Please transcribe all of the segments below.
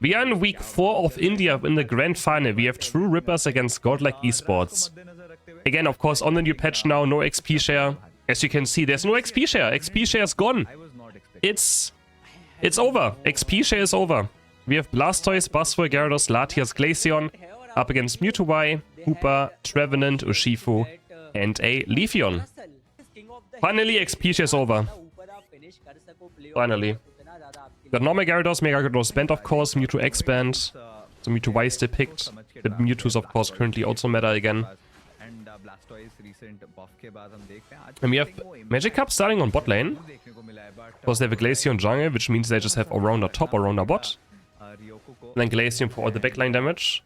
We are in week 4 of India in the grand final. We have True Rippers against GodLike esports. Again, of course, on the new patch now, no XP share. As you can see, there's no XP share. XP share is gone. It's over. XP share is over. We have Blastoise, Buzzwole, Gyarados, Latias, Glaceon up against Mewtwo, Hoopa, Trevenant, Urshifu, and a Leafeon. Finally, XP share is over. Finally. Got normal Gyarados, Mega Gyarados banned, of course, Mewtwo X banned. So Mewtwo Y still picked. The Mewtwo's, of course, currently also meta again. And we have Magikarp starting on bot lane. Of course, they have a Glaceon jungle, which means they just have Arounder top, Arounder bot. And then Glaceon for all the backline damage.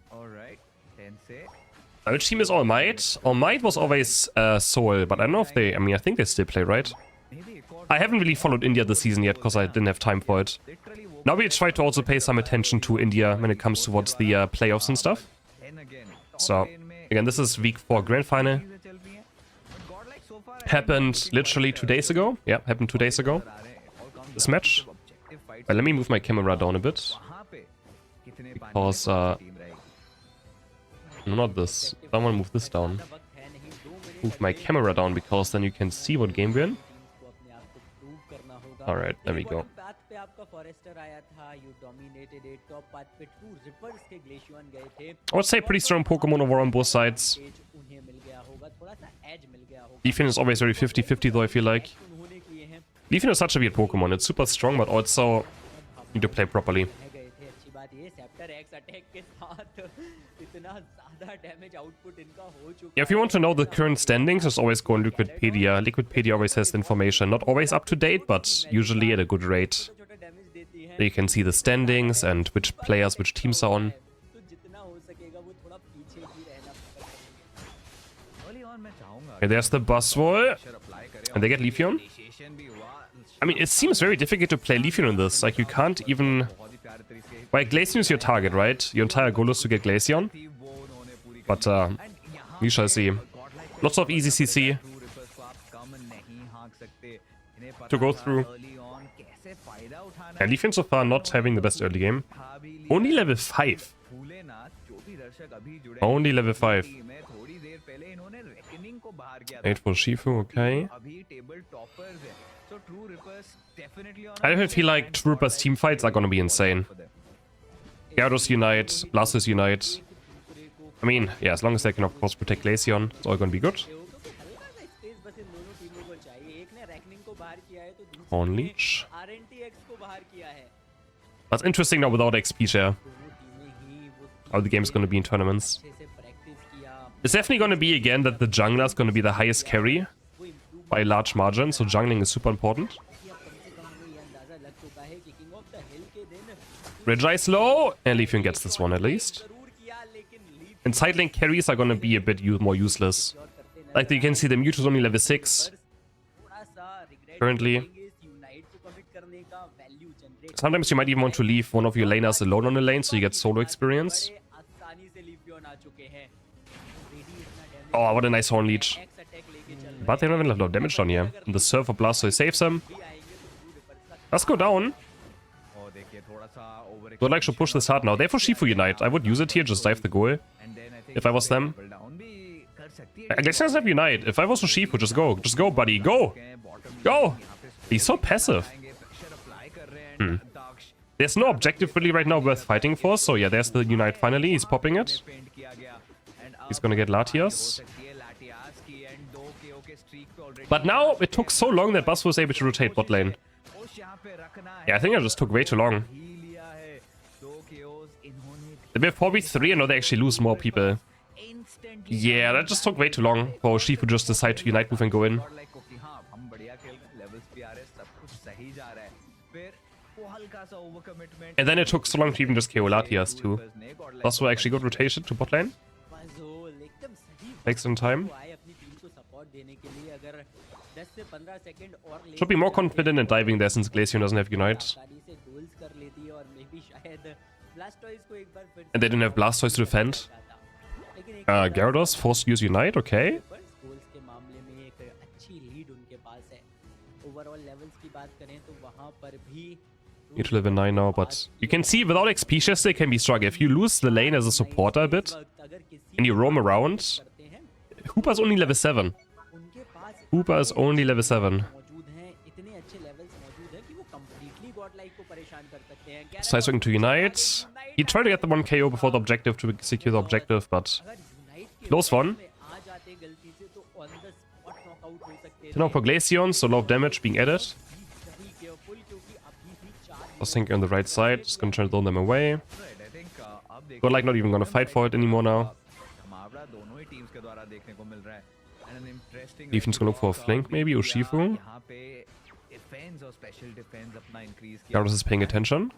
Which team is All Might? All Might was always Soul, but I don't know if they... I mean, I think they still play, right? I haven't really followed India this season yet, because I didn't have time for it. Now we try to also pay some attention to India when it comes towards the playoffs and stuff. So, again, this is week 4 grand final. Happened literally 2 days ago. Yeah, happened 2 days ago. This match. Well, let me move my camera down a bit. Because, no, not this. I want to move this down. Move my camera down, because then you can see what game we're in. Alright, there we go. I would say pretty strong Pokemon overall on both sides. Leafeon is always very 50-50 though, I feel like. Leafeon is such a weird Pokemon. It's super strong, but also need to play properly. Yeah, if you want to know the current standings, just always go on Liquipedia. Liquipedia always has the information. Not always up to date, but usually at a good rate. There you can see the standings and which players, which teams are on. Okay, there's the Buzzwole. And they get Leafeon. I mean, it seems very difficult to play Leafeon in this. Like, you can't even... Well, Glaceon is your target, right? Your entire goal is to get Glaceon. But, we shall see. Lots of easy CC to go through. And Leafeon so far not having the best early game. Only level 5. Only level 5. 8 for Shifu, okay. I definitely feel like True Rippers team fights are gonna be insane. Gyarados unite, Blastoise unite. I mean, yeah, as long as they can of course protect Glaceon, it's all gonna be good. On Leech. That's interesting now without XP share. How the game's gonna be in tournaments. It's definitely gonna be again that the jungler is gonna be the highest carry by a large margin, so jungling is super important. Regis low, and Leafeon gets this one at least. And side lane carries are gonna be a bit more useless. Like you can see the Mewtwo's only level 6. Currently. Sometimes you might even want to leave one of your laners alone on the lane so you get solo experience. Oh, what a nice Horn Leech. But they don't have a lot of damage down here. And the Surfer Blastoise saves him. Let's go down. GodLike should push this hard now. They have Urshifu Unite. I would use it here, just dive the goal. If I was them. I guess he doesn't have Unite. If I was Urshifu, just go. Just go, buddy. Go! Go! He's so passive. There's no objective really right now worth fighting for. So yeah, there's the Unite finally. He's popping it. He's gonna get Latias. But now it took so long that Buzz was able to rotate bot lane. Yeah, I think it just took way too long. They have 4v3 and now they actually lose more people. Yeah, that just took way too long for Shifu just decide to Unite move and go in. And then it took so long to even just KO Latias too. Also actually good rotation to bot lane. Takes some time. Should be more confident in diving there since Glaceon doesn't have Unite. And they didn't have Blastoise to defend. Gyarados forced to use Unite, okay. Need to level 9 now, but you can see without XP shares they can be strong. If you lose the lane as a supporter a bit, and you roam around, Hooper's only level 7. Hooper is only level 7. Size looking to unite. He tried to get the 1 KO before the objective to secure the objective, but close one. Now for Glaceon, so a lot of damage being added. I was thinking on the right side, just gonna try to throw them away. GodLike not even gonna fight for it anymore now. Leafion's gonna look for a flank maybe, Urshifu. Garrus is paying attention.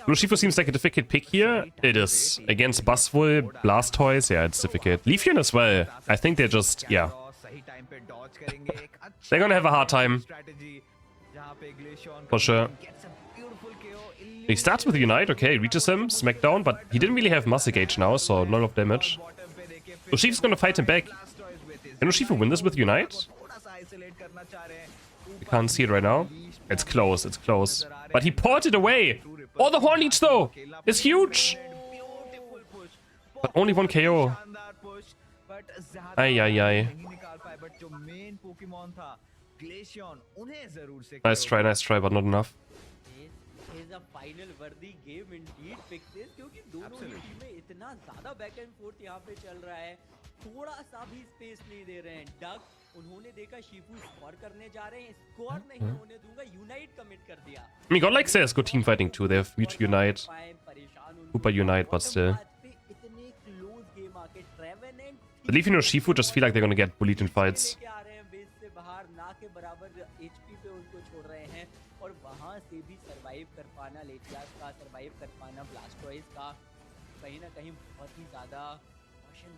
Urshifu seems like a difficult pick here. It is. Against Buzzwole, Blastoise, yeah, it's difficult. Leafeon as well. I think they're just, yeah. They're gonna have a hard time. For sure. He starts with Unite, okay, reaches him, Smackdown, but he didn't really have Muscle Gauge now, so not a lot of damage. Urshifu's gonna fight him back. Can Urshifu win this with Unite? We can't see it right now. It's close, it's close. But he ported away! Oh, the Horn Leech though! It's huge! But only 1 KO. Ay, ay, ay. Nice try, but not enough. थोड़ा सा भी space नहीं दे रहे हैं duck उन्होंने देखा Shifu score करने जा रहे हैं स्कोर नहीं होने दूंगा यूनाइट कमिट कर दिया I mean, GodLike says good team fighting too. They have reached Unite. Super Unite, but still. The Leafeon or Shifu just feel like they're gonna get bullied in fights.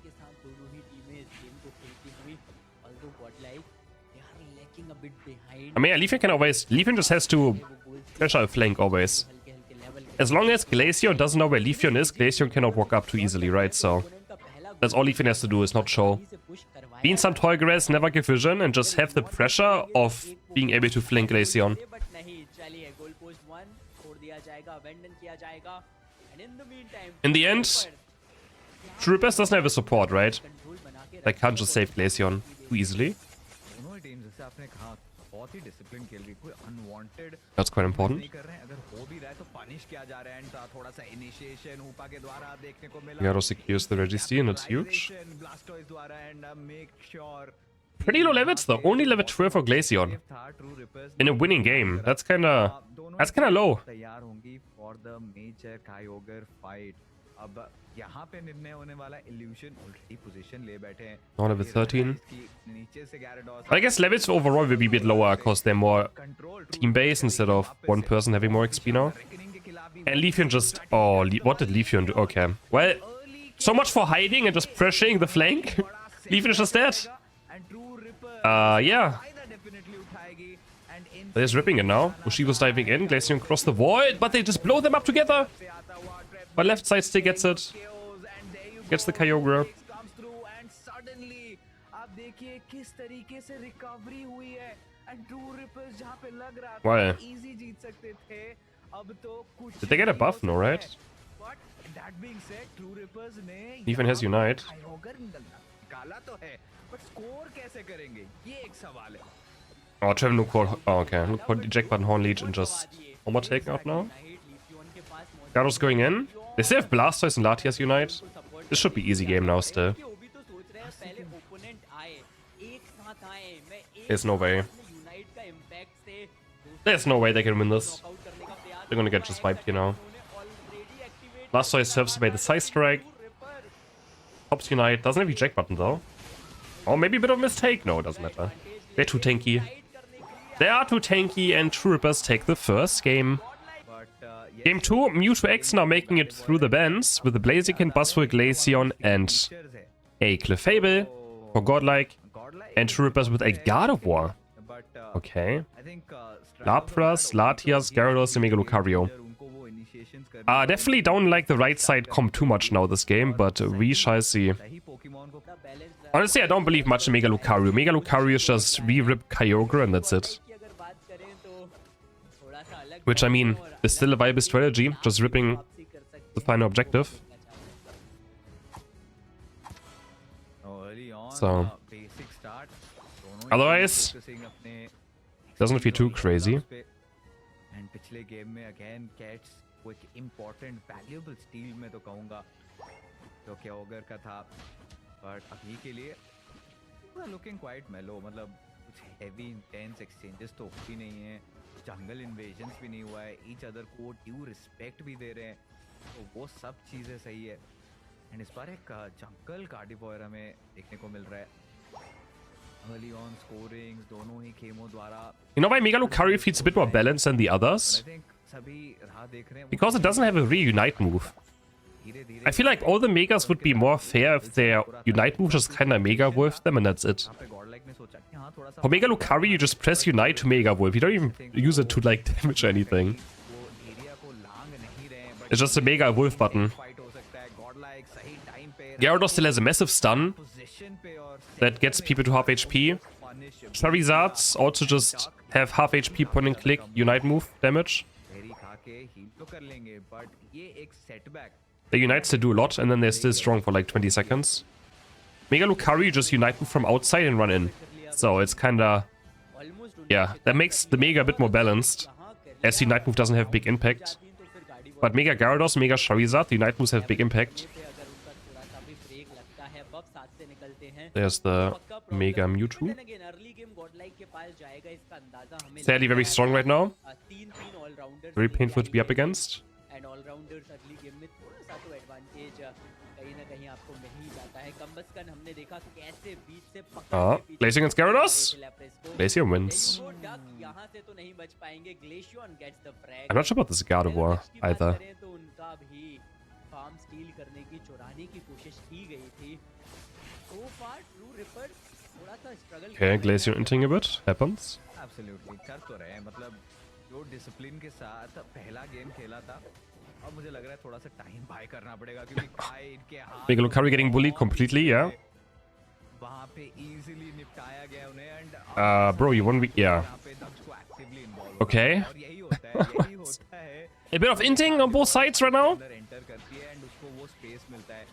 के साथ दोनों ही टीमें इस game को खेलती हुई although GodLike they are lacking a bit behind. I mean, Leafeon can always... Leafeon just has to pressure a flank always. As long as Glaceon doesn't know where Leafeon is, Glaceon cannot walk up too easily, right? So that's all Leafeon has to do, is not show. Be in some tall grass, never give vision, and just have the pressure of being able to flank Glaceon. In the end, Troopers doesn't have a support, right? They can't just save Glaceon too easily. That's quite important. Gyaro secures the Registry and it's huge. Pretty low levels though, only level 12 for Glaceon. In a winning game, that's kinda low. Now level 13. I guess levels overall will be a bit lower because they're more team-based instead of one person having more XP now. And Leafeon just... Oh, what did Leafeon do? Okay. Well, so much for hiding and just pressuring the flank. Leafeon is just dead. Yeah. They're just ripping it now. Ushifu's diving in. Glaceon crossed the wall, but they just blow them up together. But left side still gets it. Gets the Kyogre. Well. Did they get a buff? No, right? Leafeon has Unite. Oh, Trevor look for... Oh, okay. Look for eject button, Horn Leech, and just... Homer taken out now. Gyarados going in. They still have Blastoise and Latias Unite. This should be easy game now still. There's no way. There's no way they can win this. They're gonna get just wiped here now. Blastoise serves to make the Side Strike. Pops Unite. Doesn't have eject button though. Or maybe a bit of a mistake. No, it doesn't matter. They're too tanky. They are too tanky and Troopers take the first game. Game 2, Mewtwo X now making it through the bends with the Blaziken, Buzzwole, Glaceon, and a Clefable for GodLike, and Troopers with a Gardevoir. Okay. Lapras, Latias, Gyarados, and Mega Lucario. Definitely don't like the right side comp too much now this game, but we shall see. Honestly, I don't believe much in Mega Lucario. Mega Lucario is just re-rip Kyogre and that's it. Which, I mean, is still a viable strategy, just ripping वापसी कर सकते the final objective. early on, So, basic start. दोनों ही otherwise, focusing अपने doesn't feel too crazy. पे। And पिछले game में again Cats वो एक important valuable steal में तो कहूँगा जो कि ऑगर का था, but अभी के लिए we are looking quite mellow, मतलब कुछ heavy intense exchanges तो होती नहीं है, jungle invasions भी नहीं हुआ है, each other को due respect भी दे रहे हैं, तो वो सब चीजें सही है। एंड इस बार एक जंगल कार्डिवोयर हमें देखने को मिल रहा है। अर्ली ऑन स्कोरिंग दोनों ही गेमों द्वारा You know why Mega Lucario feels a bit more balanced than the others? I think सभी राह देख रहे हैं Because it doesn't have a reunite move. I feel like all the Megas would be more fair if their unite move just kinda Mega Wolf them and that's it. यहाँ पे Godlike ने सोचा कि हाँ थोड़ा सा For Mega Lucario, you just press unite to Mega Wolf. You don't even use it to like damage or anything. वो area को लांग नहीं रहे हैं, but It's just a Mega Wolf button. Fight हो सकता है। गॉडलाइक सही टाइम पे Gyarados still has a massive stun position पे और that gets people to half HP. Charizards also just have half HP point and click unite move damage. फेरी खा के heal तो कर लेंगे, बट ये एक setback The unites they do a lot and then they're still strong for like 20 seconds. Mega Lucario just unite move from outside and run in. So it's kinda, yeah, that makes the Mega a bit more balanced. As unite move doesn't have big impact. But Mega Gyarados, Mega Charizard, the unite moves have big impact. There's the Mega Mewtwo. Sadly very strong right now. Very painful to be up against. And allrounders अगली game में थोड़ा सा तो advantage कहीं ना कहीं आपको मिल ही जाता है। कम्बस्कन हमने देखा कैसे बीच से Glacier against Gyarados. Glacier wins. यहाँ से तो नहीं बच पाएंगे। Glacian gets the frag. I'm not sure about this Gardevoir either. तो उनका भी फार्म स्टील करने की, चुराने की कोशिश की गई थी। So far ट्रू रिपर थोड़ा सा struggle Okay, Glacier inting a bit. Happens. Absolutely कर तो रहे हैं, मतलब जो डिसिप्लिन के साथ पहला गेम खेला था, अब मुझे लग रहा है थोड़ा सा टाइम बाय करना पड़ेगा क्योंकि काय इनके हाथ Mega Lucario getting bullied completely, yeah. वहां पे इजीली निपटाया गया उन्हें। And Bro, you won't be, yeah. यहाँ पे दक्ष को एक्टिवली इन्वॉल्व Okay. और यही होता है A bit of inting on both sides right now. अंदर एंटर करती है एंड उसको वो स्पेस मिलता है।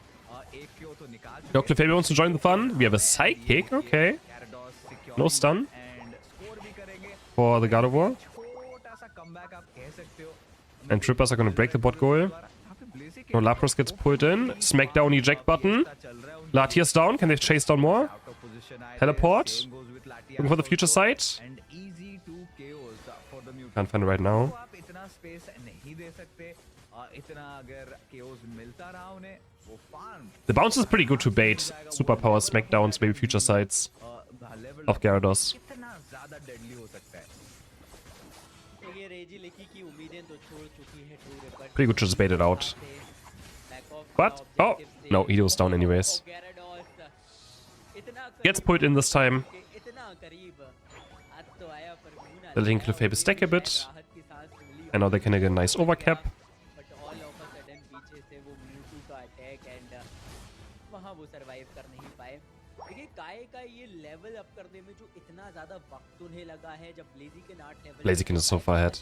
एक क्यों तो निकाल Yo, Clefairy wants to join the fun. We have a Psychic, okay. Gyarados No stun and score भी करेंगे। for the Gardevoir. छोटा सा कमबैक आप कह सकते हो। And Trippers are going to break the bot goal. No, Lapras gets pulled in. Smackdown eject button. Latias down. Can they chase down more? Teleport. Looking for the future sight. Can't find it right now. आप इतना space नहीं दे सकते, इतना अगर chaos मिलता रहा उन्हें, वो farm The bounce is pretty good to bait superpower smackdowns, maybe future sights of Gyarados. कितना ज़्यादा deadly हो सकता है। तो ये रेजी लेकी की उम्मीदें तो छोड़ चुकी है true ripper. Pretty good to just bait it out. But, oh, no, he was down anyways. Gets pulled in this time. Letting Clefairy stack a bit. And now they can get a nice overcap. Blaziken is so far ahead.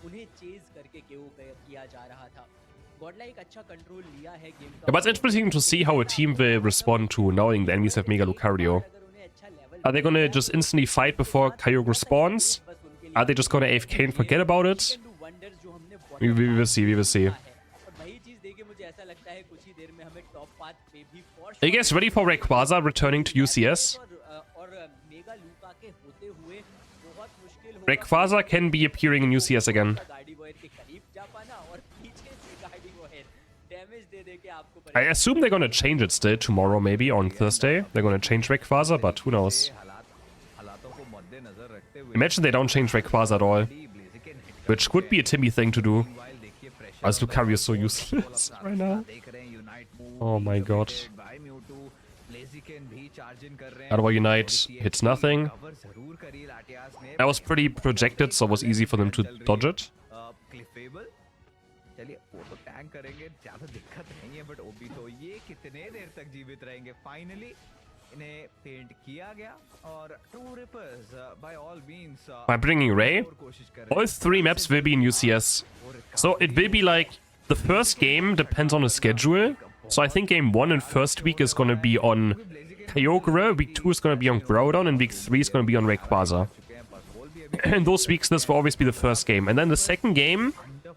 उन्हें chase करके केओ किया जा रहा था। Godlike अच्छा control लिया है गेम का। Yeah, but it's interesting to see how a team will respond to knowing the enemies have Mega Lucario. Are they gonna just instantly fight before Kyogre respawns? Are they just gonna AFK and forget about it? We will see, we will see. Are you guys ready for Rayquaza returning to UCS? Rayquaza can be appearing in UCS again. I assume they're gonna change it still tomorrow, maybe on Thursday. They're gonna change Rayquaza, but who knows? Imagine they don't change Rayquaza at all. Which could be a Timmy thing to do. As Lucario is so useless right now. Oh my god. Gardevoir Unite hits nothing. That was pretty projected, so it was easy for them to dodge it. चलिए वो तो tank करेंगे, ज्यादा दिक्कत नहीं है, but ओबी तो ये कितने देर तक जीवित रहेंगे। फाइनली इन्हें पेंट किया गया और true reapers by all means By bringing Ray, all 3 maps will be in UCS. So it will be like the first game depends on the schedule. So I think game 1 and first week is gonna be on Kyogre, week 2 is gonna be on Groudon, and week 3 is gonna be on Rayquaza. In those weeks, this will always be the first game. And then the second game,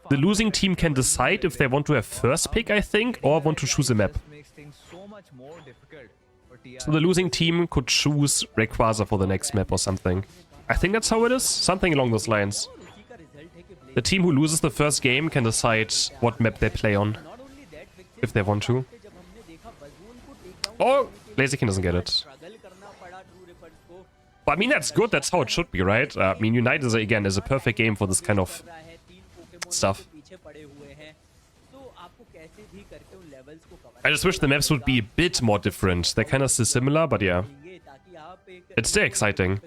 the losing team can decide if they want to have first pick, I think, or want to choose a map. So the losing team could choose Rayquaza for the next map or something. I think that's how it is. Something along those lines. The team who loses the first game can decide what map they play on. If they want to. Oh, Blaziken doesn't get it. But I mean, that's good. That's how it should be, right? I mean, Unite is, again, is a perfect game for this kind of stuff. I just wish the maps would be a bit more different. They're kind of similar, but yeah. It's still exciting.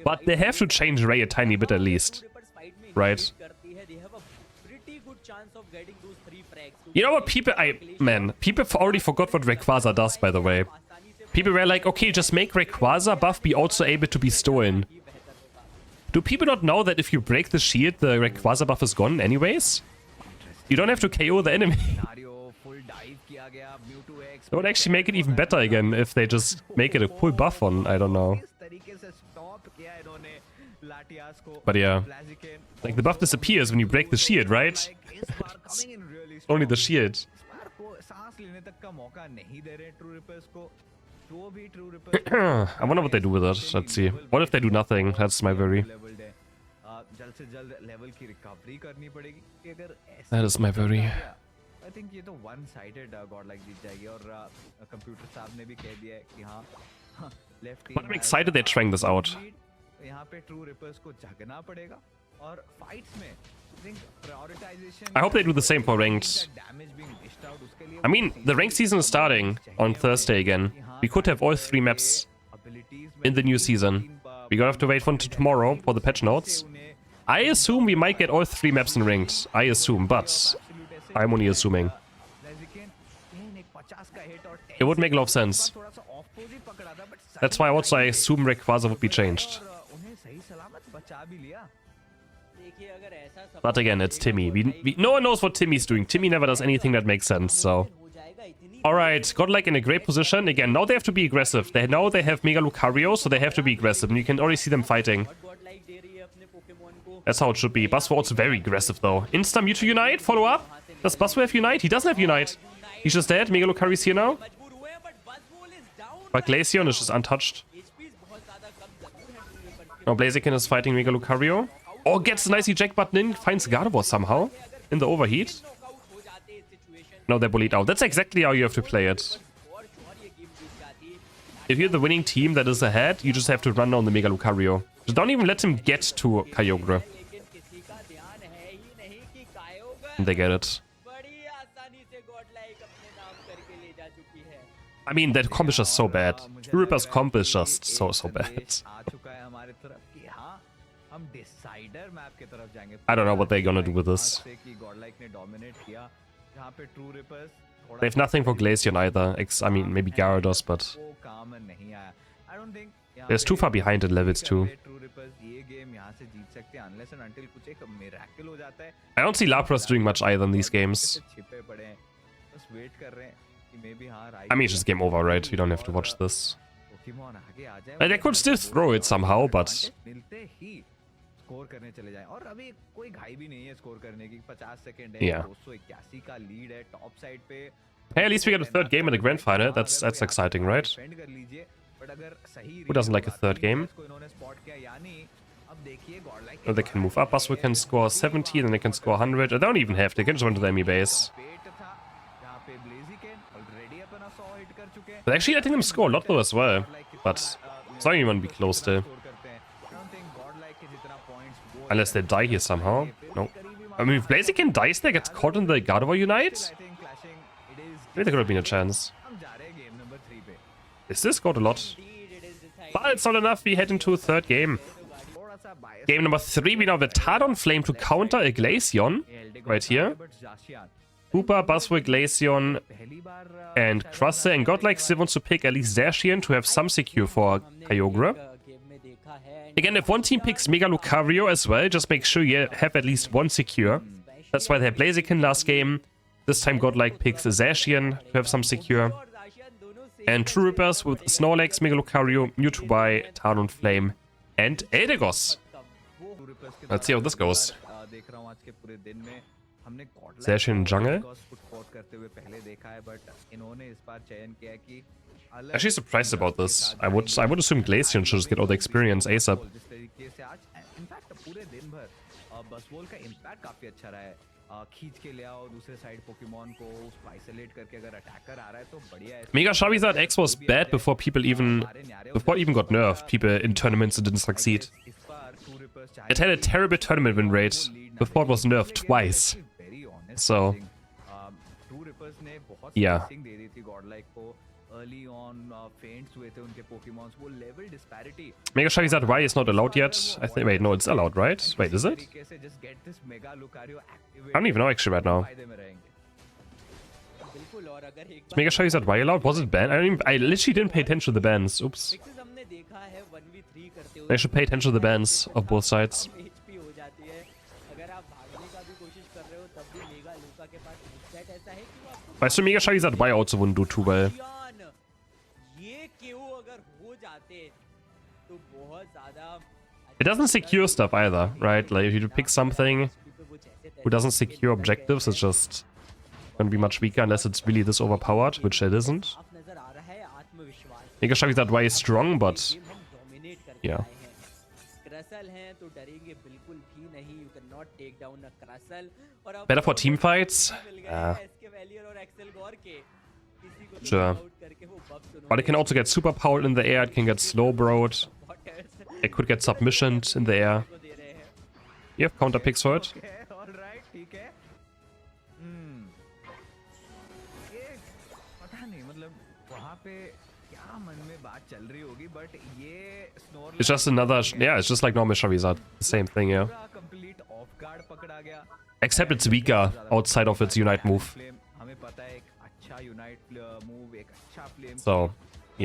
But they have to change Ray a tiny bit at least. Right? You know what, people... people already forgot what Rayquaza does, by the way. People were like, okay, just make Rayquaza buff be also able to be stolen. Do people not know that if you break the shield, the Rayquaza buff is gone anyways? You don't have to KO the enemy. It would actually make it even better again if they just make it a full buff on, I don't know. But yeah, like the buff disappears when you break the shield, right? Only the shield. I wonder what they do with it. Let's see. What if they do nothing? That's my worry. That is my worry. I think ये तो one-sided godlike जीत जाएगी और computer साहब ने भी कह दिया है कि हाँ left team. But I'm excited they're trying this out. यहाँ पे true rippers को जगना पड़ेगा और fights में I think prioritization. I hope they do the same for ranked. I mean, the ranked season is starting on Thursday again. We could have all 3 maps in the new season. We're gonna have to wait for tomorrow for the patch notes. I assume we might get all 3 maps in ranked. I assume, but I'm only assuming. It would make a lot of sense. That's why also I assume Rayquaza would be changed. But again, it's Timmy. No one knows what Timmy's doing. Timmy never does anything that makes sense, so... Alright, GodLike in a great position. Again, now they have to be aggressive. They know they have Mega Lucario, so they have to be aggressive. And you can already see them fighting. That's how it should be. Buzzwole also very aggressive, though. Insta Mewtwo Unite, follow up. Does Buzzwole have Unite? He doesn't have Unite. He's just dead. Mega Lucario's here now. But Glaceon is just untouched. Now Blaziken is fighting Mega Lucario. Oh, gets a nice eject button in. Finds Gardevoir somehow. In the overheat. No, they're bullied out. That's exactly how you have to play it. If you're the winning team that is ahead, you just have to run down the Mega Lucario. Just don't even let him get to Kyogre. And they get it. I mean, that comp is just so bad. True Ripper's comp is just so bad. I don't know what they're gonna do with this. They have nothing for Glaceon either. I mean, maybe Gyarados, but... They're too far behind in levels too. I don't see Lapras doing much either in these games. I mean, it's just game over, right? We don't have to watch this. And they could still throw it somehow, but... Yeah. Hey, at least we got a third game in the grand final. That's exciting, right? Who doesn't like a third game? Oh, they can move up. Buzzwole can score 70, then they can score 100. They don't even have. They can just run to the enemy base. But actually, I think them score a lot though as well. But it's not even gonna be close still. Unless they die here somehow. No. I mean, if Blaziken dies there, gets caught in the Gardevoir Unite? Maybe there could have been a chance. Is this scored a lot? But it's not enough. We head into a third game. Game number 3, we now have a Talonflame to counter a Glaceon. Right here. Hooper, Buzzword, Glaceon, पहली बार and Crusher, and GodLike still wants to pick at least Zacian to have some secure for Kyogre. Game में देखा है Again, if one team picks Mega Lucario as well, just make sure you have at least one secure. That's why they had Blaziken last game. This time GodLike picks Zacian to have some secure. और Russian दोनों से And True Rippers with Snorlax, Mega Lucario, Mewtwo, Talonflame, and Eldegoss. Let's see how this goes. देख रहा हूँ आज के पूरे दिन में हमने GodLike Zacian Jungle. put forth करते हुए पहले देखा है, but इन्होंने इस बार चयन किया कि Actually surprised about this. I would assume Glaceon should just get all the experience ASAP. जिस तरीके से आज इनफैक्ट पूरे दिन भर बसबॉल का इम्पैक्ट काफी अच्छा रहा है। खींच के ले आओ दूसरे साइड पोकेमॉन को, उसको आइसोलेट करके अगर अटैकर आ रहा है तो बढ़िया है। Mega Charizard X was bad before it even got nerfed. People in tournaments it didn't succeed. इस बार True Rippers चाहे It had a terrible tournament win rate before it was nerfed twice. very honest So, True Rippers ने बहुत yeah. spacing दे दी थी GodLike को। early on faints हुए थे उनके Pokémons, वो level disparity Mega Charizard Y is not allowed yet. I think. Wait, no, it's allowed, right? Wait, is it? तरीके से just get this Mega Lucario activate I don't even know actually right now. फायदे में रहेंगे। बिल्कुल और अगर एक Is Mega Charizard Y allowed? Was it banned? I literally didn't pay attention to the bans. Oops. Fixes हमने देखा है 1v3 करते हुए I should pay attention to the bans of both sides. HP हो जाती है। अगर आप भागने का भी कोशिश कर रहे हो तब भी मेगा लूका के पास सेट ऐसा है कि वो आपको I assume Mega Charizard Y also wouldn't do too well. जान ये क्यों अगर हो जाते तो बहुत ज्यादा It doesn't secure stuff either, right? Like if you pick something who doesn't secure objectives, it's just gonna be much weaker unless it's really this overpowered, which it isn't. साफ नजर आ रहा है आत्मविश्वास। Mega Charizard Y is strong, but game हम dominate करके yeah. आए हैं। क्रसल हैं तो डरेंगे बिल्कुल भी नहीं। You can not take down a colossal or अब Better for team fights. मिल गए Yeah. हैं एसके वैलियर और एक्सेल गौर के। किसी को Sure. आउट करके वो buffs But it can also get super powered in the air, it can get slow broed, उन्होंने it could get submissioned in the air. को दे रहे हैं। You have counter picks for it. Alright ठीक है। ये पता नहीं मतलब वहाँ पे क्या मन में बात चल रही होगी, बट ये Snorlax It's just another, yeah, it's just like normal Charizard. The same thing, yeah. पूरा कंप्लीट ऑफ गार्ड पकड़ा गया। Except it's weaker outside of its Unite move. Flame हमें पता है एक अच्छा यूनाइट मूव, एक अच्छा flame So,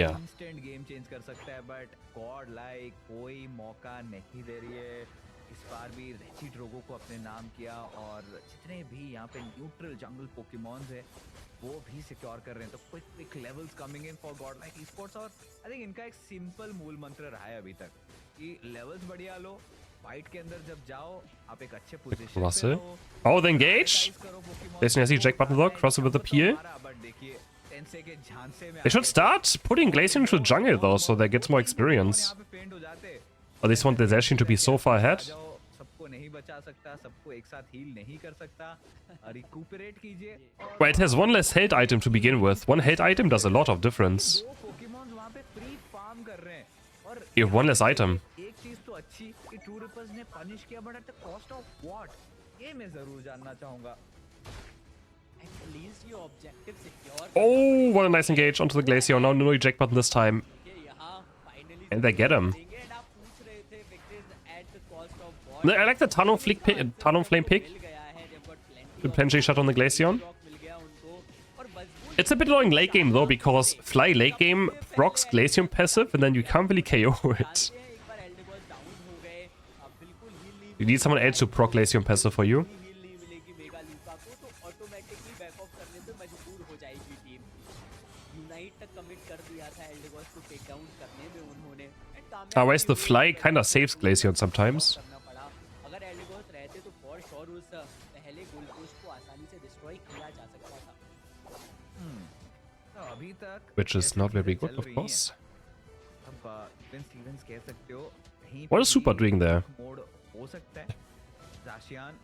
yeah. Instant game change कर सकता है, बट गॉड लाइक कोई मौका नहीं दे रही है। इस बार भी रेचिड रोगो को अपने नाम किया और जितने भी यहाँ पे न्यूट्रल जंगल पोकेमॉन्स है वो भी सिक्योर कर रहे हैं। तो quick levels coming in for Godlike esports और आई थिंक इनका एक सिंपल मूल मंत्र रहा है अभी तक कि लेवल्स बढ़िया लो, फाइट के अंदर जब जाओ आप एक अच्छे पोजीशन पे Russell. हो। Oh, the engage. There's an SC Jack button though, crosser with the peel. But देखिए टेंसे के झांसे में They should start putting Glaceon into the jungle though, so they get more experience. यहाँ पे फेंट हो जाते। Or they just want the Zacian to be so far ahead. जाओ, सबको नहीं बचा सकता, सबको एक साथ हील नहीं कर सकता। रिकूपरेट कीजिए और Well, it has one less health item to begin with. One health item does a lot of difference. दो पोकेमॉन्स वहाँ पे फ्री फार्म कर रहे हैं और You have one less item. एक चीज तो अच्छी कि ट्रू रिपर्स ने पनिश किया, but at the cost of what, ये मैं जरूर जानना चाहूंगा। At least your objective secure Oh, what a nice engage onto the Glaceon. Now no eject button this time. करके यहाँ finally And they get him. देंगे। And आप पूछ रहे थे victors at the cost of what? I like the Talonflame pick. मिल गया है, they've got plenty The Planche shot on the Glaceon. rock मिल गया उनको और मजबूत It's a bit annoying late game though, because Fly late game procs Glaceon passive and then you can't really KO it. हैं। एक बार एल्डेगोस down हो गए, अब बिल्कुल हील नहीं You need someone else to proc Glaceon passive for you. Heal नहीं मिलेगी mega लूका को तो ऑटोमेटिकली बैक ऑफ करने पे मजबूर हो जाएगी टीम। यूनाइट तक कमिट कर दिया था एल्डेगोस को टेक डाउन करने में उन्होंने एंड कामयाब Otherwise the Fly kinda saves Glaceon sometimes. करना पड़ा। अगर एल्डेगोस रहते तो फॉर श्योर उस पहले गोल पोस्ट को आसानी से डिस्ट्रॉय किया जा सकता था। तो अभी तक Which is not very good, of course. अब इवन स्टीवंस कह सकते हो कहीं What is Super doing there? Mode हो सकता है। जाशियान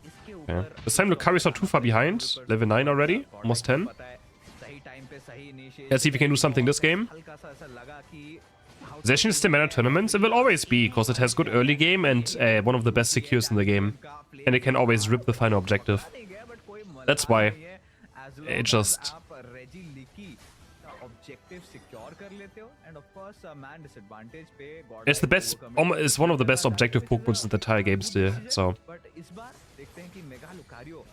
इसके Yeah. ऊपर This time Lucario's not too far behind. Level 9 already. Almost 10. पता है सही टाइम पे सही initiation Let's see if we can do something this game. हल्का सा ऐसा लगा कि Zacian is still meta tournaments. It will always be, because it has good early game and one of the best secures in the game. And it can always rip the final objective. नहीं गया, but कोई मजा That's why नहीं है। As long it as just- आप रेजी लिकी का objective secure कर लेते हो end of course man disadvantage पे It's the best, it's one of the best objective Pokémon in the entire game still, so. But इस बार देखते हैं कि मेगा लुकारियो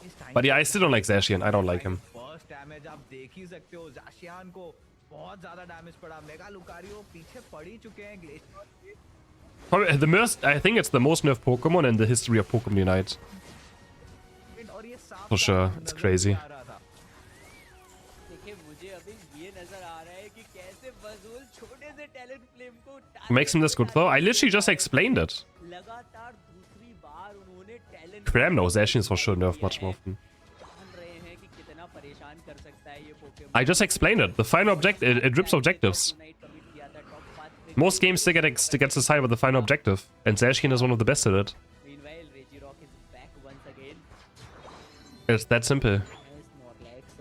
इस time But yeah, I still don't like Zacian. I don't like him. First damage आप देख ही सकते हो जाशियान को बहुत ज्यादा डैमेज पड़ा मेगा लुकारियो पीछे पड़ ही चुके हैं glacier Probably the most, I think it's the most nerfed Pokemon in the history of Pokemon Unite. और ये साफ For sure, it's crazy. देखिए मुझे अभी ये नजर आ रहा है कि कैसे बजूल छोटे से टैलेंट फ्लेम को What makes him this good though? I literally just explained it. लगातार दूसरी बार उन्होंने talent Cram knows Zacian is for sure nerfed much more often. जान रहे हैं कि कितना परेशान कर सकता है ये Pokemon I just explained it. The final objective, it rips objectives. Most games still gets decided with the final objective, and Zacian is one of the best at it. Meanwhile, Regirock is back once again. It's that simple. Snorlax,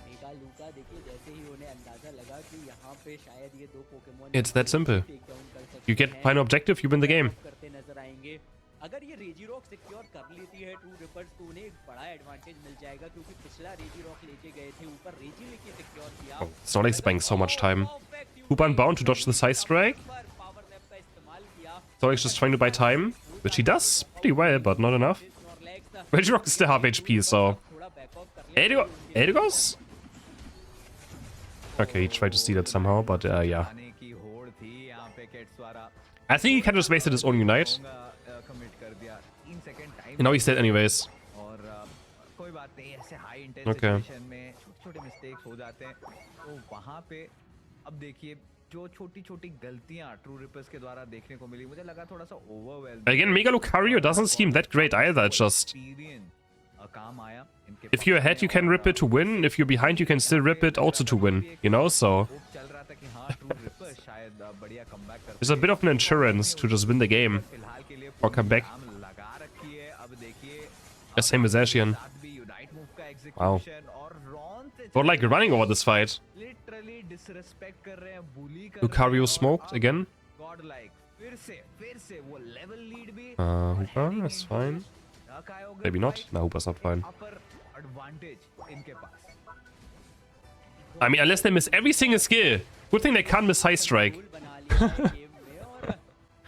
Mega Luca, देखिए जैसे ही उन्हें अंदाजा लगा कि यहाँ पे शायद ये दो Pokemon It's that simple. Take down कर सकते You get हैं, final objective, you win the game. करते नजर आएंगे। अगर ये रेजिरॉक सिक्योर कर लेती है टू रिपर्स तो उन्हें एक बड़ा एडवांटेज मिल जाएगा क्योंकि पिछला रेजिरॉक लेके गए थे ऊपर रेजी लेके सिक्योर किया। Oh, Snorlax is spending so much time. Hoopa unbound to dodge the side strike. Power nap का इस्तेमाल किया। Snorlax just trying to buy time, which he does pretty well, but not enough. Snorlax Regirock is still half HP, so. थोड़ा back of कर लिया। Edigos? Okay, he tried to steal it somehow, but yeah. आने की होड़ थी यहाँ पे Cats द्वारा I think he kind of just wasted his own Unite. Commit कर दिया 3 second time And now he's dead anyways. और कोई बात नहीं ऐसे हाई इंटेंस Okay. सिचुएशन में छोटे-छोटे मिस्टेक्स हो जाते हैं तो वहां पे अब देखिए जो छोटी-छोटी गलतियां ट्रू रिपर्स के द्वारा देखने को मिली मुझे लगा थोड़ा सा overwhelm Again, Mega Lucario doesn't seem that great either. It's just, काम आया इनके if you're ahead, you can rip it to win. If you're behind, you can still rip it also to win. You know, so hope चल रहा था कि हां true reapers शायद बढ़िया कमबैक कर there's a bit of an insurance to just win the game फिलहाल के लिए or come back. काम लगा रखी है अब देखिए The same as Zacian. साथ भी यूनाइट मूव का Wow. एग्जीक्यूशन और रॉन से Or like running over this fight. Literally disrespect कर रहे हैं बुली कर Lucario smoked again. God like फिर से वो लेवल लीड भी Hoopa, that's fine. Maybe not. No, Hoopa's not fine. Upper advantage इनके पास I mean, unless they miss every single skill. Good thing they can't miss High Strike. गोल बना लिया है game में और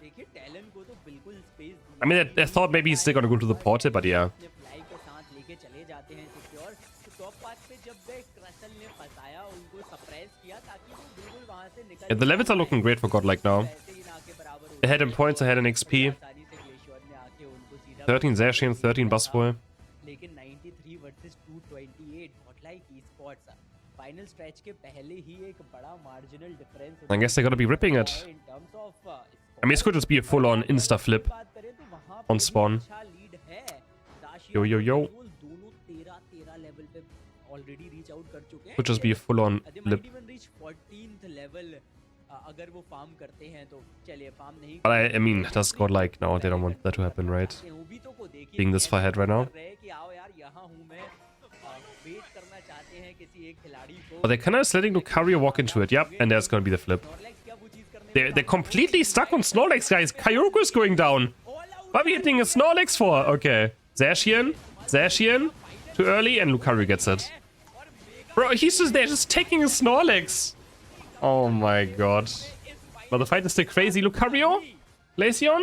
देखिए टैलेंट को तो बिल्कुल space I mean, I thought maybe he's still gonna go to the portal, but yeah. अपने फ्लाई को साथ लेके चले जाते हैं सिक्योर तो टॉप पाथ पे जब गए क्रसल ने फंसाया उनको सरप्राइज किया ताकि वो बिल्कुल वहां से निकल Yeah, the levels are looking great for GodLike now. ऐसे ही ना के बराबर हो Ahead in points, ahead in XP. आसानी से ग्लेशियर ने आके उनको सीधा 13 Zacian, 13 Busboy. लेकिन 93 versus 228 GodLike esports final stretch के पहले ही एक बड़ा marginal difference I guess they're gonna be ripping it. in terms of I mean, this could just be a full-on insta-flip बात करें तो वहां on spawn. अच्छा लीड है Yo, yo, yo. दोनों 13 लेवल पे ऑलरेडी रीच आउट कर चुके हैं Could just be a full-on they flip. might even reach 14th level अगर वो फार्म करते हैं तो चलिए फार्म नहीं But I mean, that's GodLike now. They don't want that to happen, right? उबीतो को देखिए Being this far ahead right now. कर रहे हैं कि आओ यार यहाँ हूँ मैं वेट करना चाहते हैं किसी एक खिलाड़ी को But they're kind of just letting Lucario walk into it. Yep, and there's gonna be the flip. Snorlax क्या वो चीज करने They're completely stuck on Snorlax, guys. Kyoko is going down. What are we hitting a Snorlax for? Okay. Zacian. Too early, and Lucario gets it. Bro, he's just there, just taking a Snorlax. Oh my god. But the fight is still crazy. Lucario? Glaceon?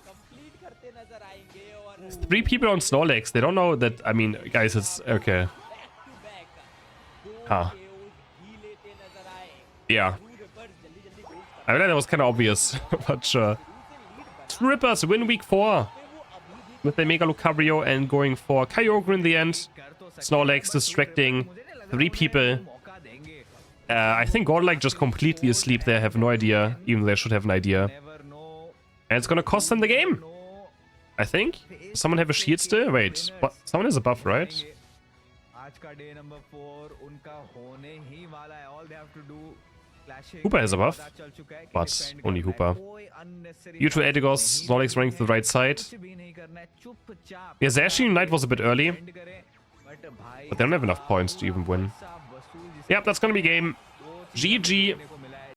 Complete करते नजर आएंगे और 3 people on Snorlax. They don't know that. I mean, guys, it's okay. Back to back Huh. भी लेते नजर आए Yeah. To reapers जल्दी जल्दी goals I mean, that was kind of obvious. But sure. Rippers win week 4 with the Mega Lucario and going for Kyogre in the end. Snorlax distracting 3 people. मौका देंगे I think GodLike just completely asleep there. Have no idea, even though they should have an idea. Never know And it's gonna cost them the game. No I think. Does someone have a shield still? Wait, what? Someone has a buff, right? आज का day number 4 उनका होने ही वाला है all they have to do clashing Hoopa has a buff, पता चल चुका है कि but defend only करना है, Hoopa. कोई unnecessary Due to Edigos, Snorlax running to the right side. कुछ भी नहीं करना है चुपचाप Yeah, Zacian Unite was a bit early, defend करें बट भाई but they don't have enough points to even win. साहब वसूल जिसे Yep, that's gonna be game. वो GG. देखने को